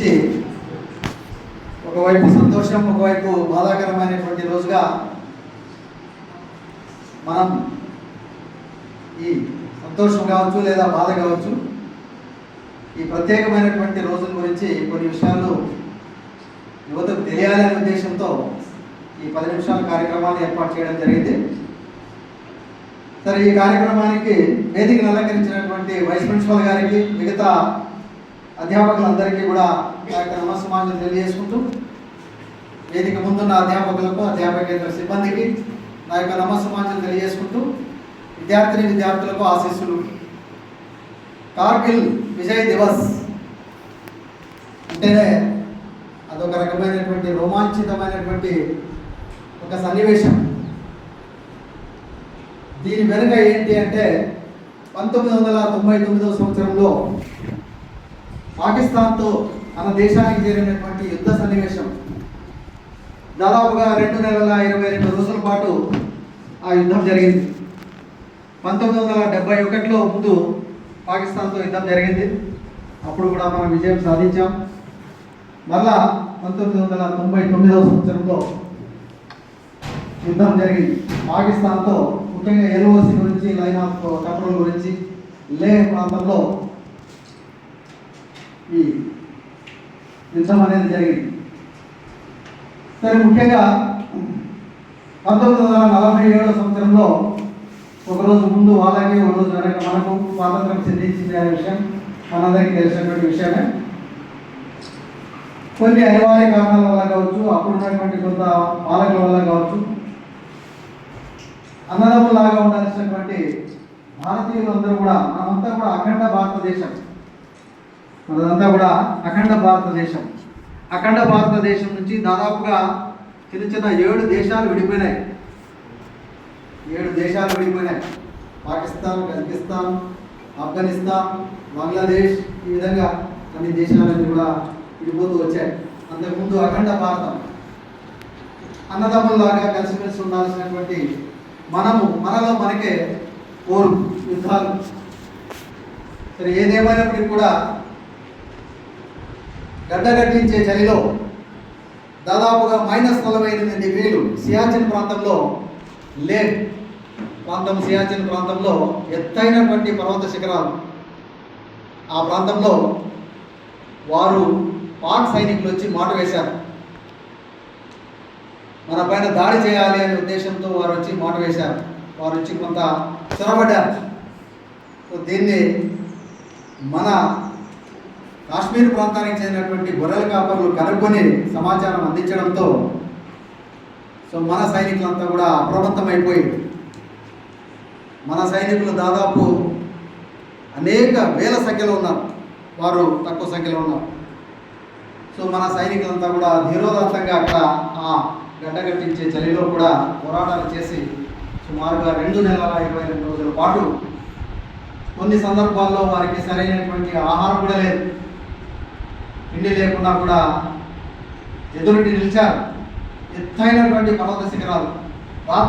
గురించి ఒకవైపు సంతోషం, ఒకవైపు బాధాకరమైనటువంటి రోజుగా మనం ఈ సంతోషం కావచ్చు లేదా బాధ కావచ్చు, ఈ ప్రత్యేకమైనటువంటి రోజుల గురించి కొన్ని విషయాలు యువతకు తెలియాలనే ఉద్దేశంతో ఈ 10 నిమిషాల కార్యక్రమాన్ని ఏర్పాటు చేయడం జరిగింది. సరే, ఈ కార్యక్రమానికి వేదికను అలంకరించినటువంటి వైస్ ప్రిన్సిపల్ గారికి, మిగతా అధ్యాపకులందరికీ కూడా నా యొక్క నమస్సమాంజలి తెలియజేసుకుంటూ, వేదిక ముందున్న అధ్యాపకులకు, అధ్యాపకేతర సిబ్బందికి నా యొక్క నమస్సమాంజలి తెలియజేసుకుంటూ, విద్యార్థులకు ఆశీస్సులు. కార్గిల్ విజయ్ దివస్ అంటేనే అదొక రకమైనటువంటి రోమాంచితమైనటువంటి ఒక సన్నివేశం. దీని వెనుక ఏంటి అంటే 1999వ సంవత్సరంలో పాకిస్తాన్తో మన దేశానికి జరిగినటువంటి యుద్ధ సన్నివేశం. దాదాపుగా 2 నెలల 22 రోజుల పాటు ఆ యుద్ధం జరిగింది. 1971లో ముందు పాకిస్తాన్తో యుద్ధం జరిగింది. అప్పుడు కూడా మనం విజయం సాధించాం. మళ్ళా 1999వ సంవత్సరంలో యుద్ధం జరిగింది పాకిస్తాన్తో. ముఖ్యంగా LOC గురించి, లైన్ ఆఫ్ కంట్రోల్ గురించి, లేహ్ ప్రాంతంలో ఈ యుద్ధం అనేది జరిగింది. సరే, ముఖ్యంగా 1947వ సంవత్సరంలో ఒకరోజు ముందు వాళ్ళకి, ఒకరోజు వెనక మనకు స్వాతంత్రం సిద్ధించింది అనే విషయం మనందరికీ తెలిసినటువంటి విషయమే. కొన్ని అనివార్య కారణాల వల్ల కావచ్చు, అప్పుడున్నటువంటి కొంత పాలకుల వల్ల కావచ్చు, అన్నదమ్ములాగా ఉండాల్సినటువంటి భారతీయులందరూ కూడా, మనమంతా కూడా అఖండ భారతదేశం, మనదంతా కూడా అఖండ భారతదేశం. అఖండ భారతదేశం నుంచి దాదాపుగా చిన్న చిన్న 7 దేశాలు విడిపోయినాయి. 7 దేశాలు విడిపోయినాయి. పాకిస్తాన్, కజకిస్తాన్, ఆఫ్ఘనిస్తాన్, బంగ్లాదేశ్, ఈ విధంగా అన్ని దేశాలన్నీ కూడా విడిపోతూ వచ్చాయి. అంతకుముందు అఖండ భారతం, అన్నదమ్ముల్లాగా కలిసిమెలిసి ఉండాల్సినటువంటి మనలో మనకే పోరు, యుద్ధాలు. సరే, ఏదేమైనప్పటికీ కూడా గడ్డగట్టించే చలిలో దాదాపుగా -48 డిగ్రీలు సియాచిన్ ప్రాంతంలో, లేహ్ ప్రాంతం, సియాచిన్ ప్రాంతంలో ఎత్తైనటువంటి పర్వత శిఖరాలు. ఆ ప్రాంతంలో వారు పాక్ సైనికులు వచ్చి మాట వేశారు. మన పైన దాడి చేయాలి అనే ఉద్దేశంతో వారు వచ్చి మాట వేశారు. వారు వచ్చి కొంత చొరబడ్డారు. సో దీన్ని మన కాశ్మీర్ ప్రాంతానికి చెందినటువంటి గొర్రెల కాపర్లు కనుక్కొని సమాచారం అందించడంతో సో మన సైనికులంతా కూడా అప్రమత్తమైపోయింది. మన సైనికులు దాదాపు అనేక వేల సంఖ్యలో ఉన్నారు, వారు తక్కువ సంఖ్యలో ఉన్నారు. సో మన సైనికులంతా కూడా ధీరోదాత్తంగా అక్కడ ఆ గడ్డగట్టించే చలిలో కూడా పోరాటాలు చేసి సుమారుగా 2 నెలల 22 రోజుల పాటు, కొన్ని సందర్భాల్లో వారికి సరైనటువంటి ఆహారం కూడా లేదు, తిండి లేకుండా కూడా ఎదురుటి నిలిచారు. ఎత్తైనటువంటి పర్వత శిఖరాలు,